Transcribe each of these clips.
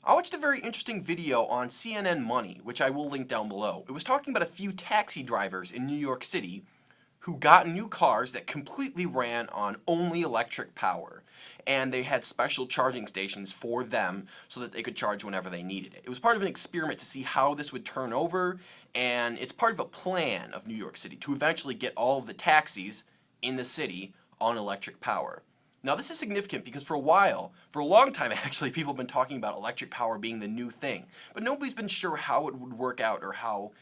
I watched a very interesting video on CNN Money, which I will link down below. It was talking about a few taxi drivers in New York City who got new cars that completely ran on only electric power. And they had special charging stations for them so that they could charge whenever they needed it. It was part of an experiment to see how this would turn over, and it's part of a plan of New York City to eventually get all of the taxis in the city on electric power. Now, this is significant because for a long time actually, people have been talking about electric power being the new thing, but nobody's been sure how it would work out or how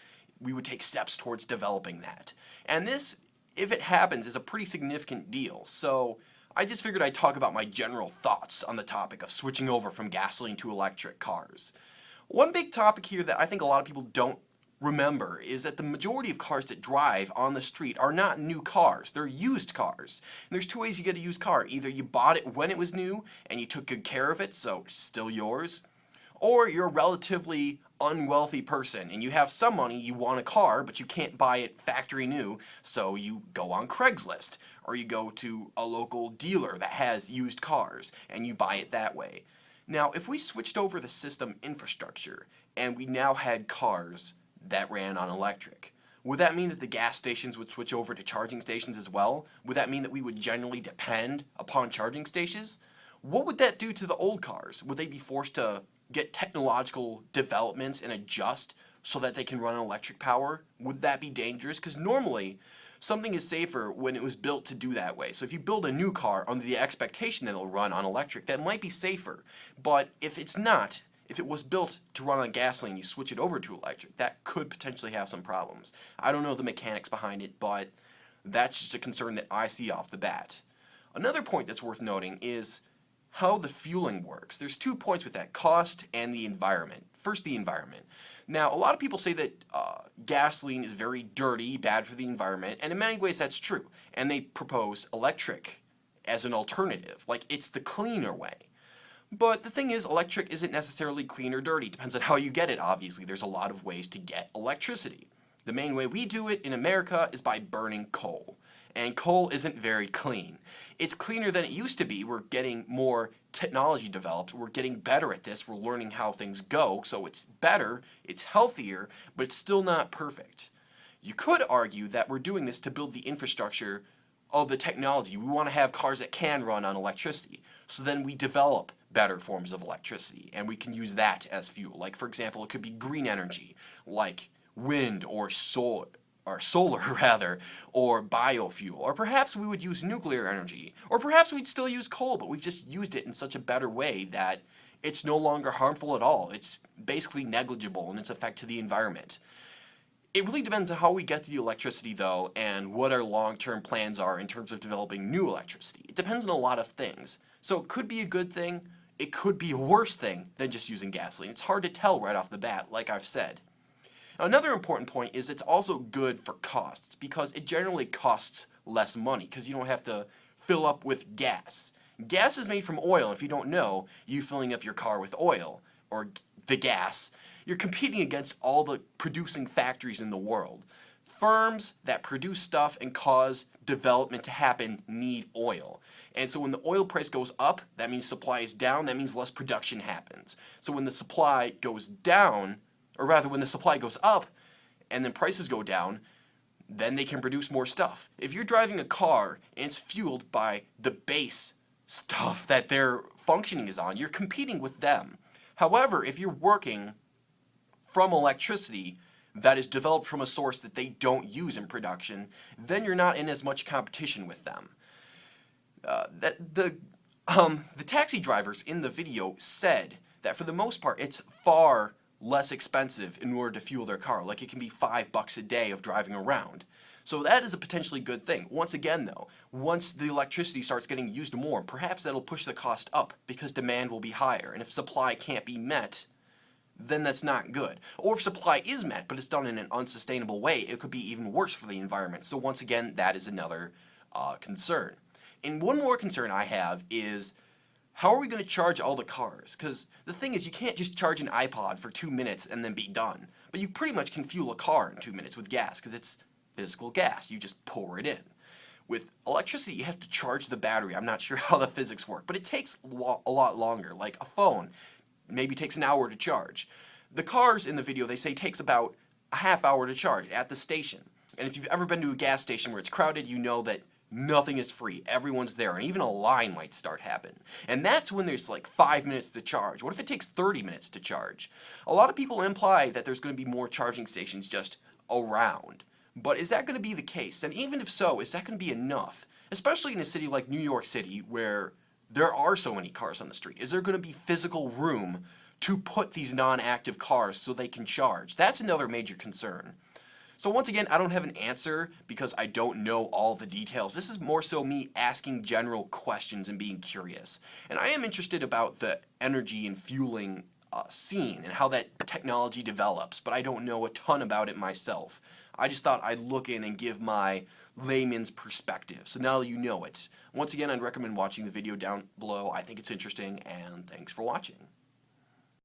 we would take steps towards developing that. And this, if it happens, is a pretty significant deal. So I just figured I'd talk about my general thoughts on the topic of switching over from gasoline to electric cars. One big topic here that I think a lot of people don't remember is that the majority of cars that drive on the street are not new cars, they're used cars. And there's two ways you get a used car. Either you bought it when it was new and you took good care of it, so it's still yours, or you're a relatively unwealthy person and you have some money, you want a car, but you can't buy it factory new, so you go on Craigslist, or you go to a local dealer that has used cars and you buy it that way. Now, if we switched over the system infrastructure and we now had cars that ran on electric, would that mean that the gas stations would switch over to charging stations as well? Would that mean that we would generally depend upon charging stations? What would that do to the old cars? Would they be forced to get technological developments and adjust so that they can run on electric power? Would that be dangerous? Because normally, something is safer when it was built to do that way. So if you build a new car under the expectation that it'll run on electric, that might be safer. But if it's not, if it was built to run on gasoline, you switch it over to electric, that could potentially have some problems. I don't know the mechanics behind it, but that's just a concern that I see off the bat. Another point that's worth noting is how the fueling works. There's 2 points with that: cost and the environment. First, the environment. Now, a lot of people say that gasoline is very dirty, bad for the environment, and in many ways that's true. And they propose electric as an alternative, like it's the cleaner way. But the thing is, electric isn't necessarily clean or dirty. It depends on how you get it, obviously. There's a lot of ways to get electricity. The main way we do it in America is by burning coal. And coal isn't very clean. It's cleaner than it used to be. We're getting more technology developed. We're getting better at this. We're learning how things go. So it's better, it's healthier, but it's still not perfect. You could argue that we're doing this to build the infrastructure of the technology. We want to have cars that can run on electricity. So then we develop better forms of electricity and we can use that as fuel. Like, for example, it could be green energy, like wind or solar rather, or biofuel, or perhaps we would use nuclear energy, or perhaps we'd still use coal, but we've just used it in such a better way that it's no longer harmful at all. It's basically negligible in its effect to the environment. It really depends on how we get the electricity, though, and what our long-term plans are in terms of developing new electricity. It depends on a lot of things. So it could be a good thing, it could be a worse thing than just using gasoline. It's hard to tell right off the bat, like I've said. Another important point is it's also good for costs because it generally costs less money because you don't have to fill up with gas. Gas is made from oil. If you don't know, you filling up your car with oil or the gas, you're competing against all the producing factories in the world. Firms that produce stuff and cause development to happen need oil. And so when the oil price goes up, that means supply is down, that means less production happens. So when the supply goes down, or rather when the supply goes up and then prices go down, then they can produce more stuff. If you're driving a car and it's fueled by the base stuff that their functioning is on, you're competing with them. However, if you're working from electricity that is developed from a source that they don't use in production, then you're not in as much competition with them. The taxi drivers in the video said that for the most part, it's far less expensive in order to fuel their car. Like, it can be $5 a day of driving around. So that is a potentially good thing. Once again, though, once the electricity starts getting used more, perhaps that'll push the cost up because demand will be higher. And if supply can't be met, then that's not good. Or if supply is met, but it's done in an unsustainable way, it could be even worse for the environment. So once again, that is another concern. And one more concern I have is, how are we going to charge all the cars? Because the thing is, you can't just charge an iPod for 2 minutes and then be done. But you pretty much can fuel a car in 2 minutes with gas, because it's physical gas. You just pour it in. With electricity, you have to charge the battery. I'm not sure how the physics work, but it takes a lot longer. Like a phone, maybe takes an hour to charge. The cars in the video, they say, takes about a half hour to charge at the station. And if you've ever been to a gas station where it's crowded, you know that nothing is free. Everyone's there, and even a line might start happening. And that's when there's like 5 minutes to charge. What if it takes 30 minutes to charge? A lot of people imply that there's going to be more charging stations just around. But is that going to be the case? And even if so, is that going to be enough? Especially in a city like New York City, where there are so many cars on the street. Is there going to be physical room to put these non-active cars so they can charge? That's another major concern. So once again, I don't have an answer because I don't know all the details. This is more so me asking general questions and being curious. And I am interested about the energy and fueling scene and how that technology develops, but I don't know a ton about it myself. I just thought I'd look in and give my layman's perspective. So now you know it. Once again, I'd recommend watching the video down below. I think it's interesting, and thanks for watching.